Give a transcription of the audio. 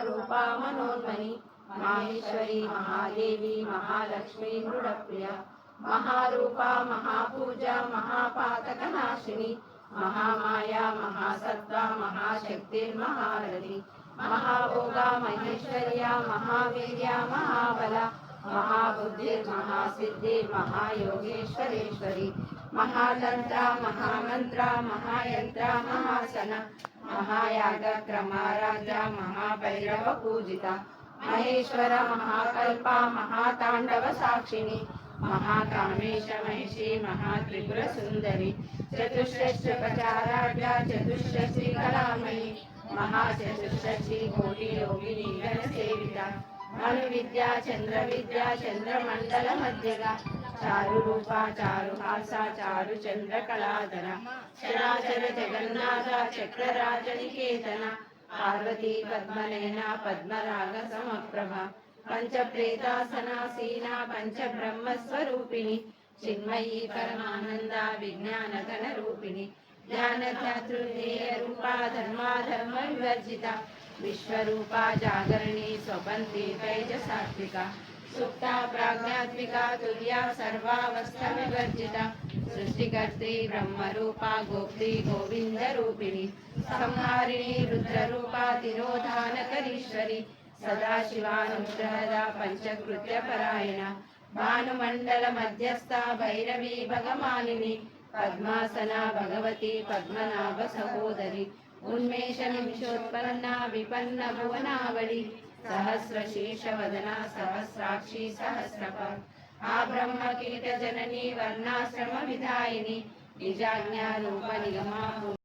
रूपा मनोन्मणि माहेश्वरी महादेवी महालक्ष्मी मृडप्रिया महारूपा महापूजा महापातकनाशिनी महामाया महासत्ता महाशक्तिर्महारथी महाभोगा महेश्वर्या महावीर्या महाबला महाबुद्धिर्महासिद्धि महायोगेश्वरेश्वरी महातंत्रा महामंत्रा महायंत्रा महासना महायागक्रमाराध्या महाभैरव पूजिता महेश्वर महाकल्पा महातांडव साक्षिणी महाकामेश महिषी महात्रिपुर सुंदरी चतुष्षष्टि प्रचाराढ्या चतुष्षष्टि कलामयी महाचतुष्षष्टि कोटि योगिनी गण सेविता अनुविद्या चंद्र विद्या चंद्रमंडल मध्यगा चारु रूपा चारु हासा चारु चंद्र कलाधरा चराचर जगन्नाथ चक्रराज निकेतना पार्वती पद्मनयना पद्मराग समप्रभा पंचप्रेतासनासीना पंचब्रह्म स्वरूपिणी चिन्मयी परमानंदा विज्ञान घन रूपिणी ज्ञान ध्यातृदेय रूपा धर्माधर्म विवर्जिता विश्वरूपा जागरणी स्वपंथी तैज सात्विका सुप्ता प्राज्ञात्मिका तुर्या सर्वावस्था विवर्जिता सृष्टिकर्त्री ब्रह्मरूपा गोप्त्री गोविंद रूपिणी संहारिणी रुद्ररूपा तिरोधानकरीश्वरी सदाशिवानुग्रहदा पंचकृत्य परायणा भानुमंडल मध्यस्था भैरवी भगमालिनी पद्मासना भगवती पद्मनाभ सहोदरी उन्मेष निमिषोत्पन्ना विपन्न भुवनावली सहस्रशीर्ष वदना सहस्राक्षी सहस्रपाद आ ब्रह्म कीट जननी वर्णाश्रम विधायिनी निजाज्ञा रूप निगमा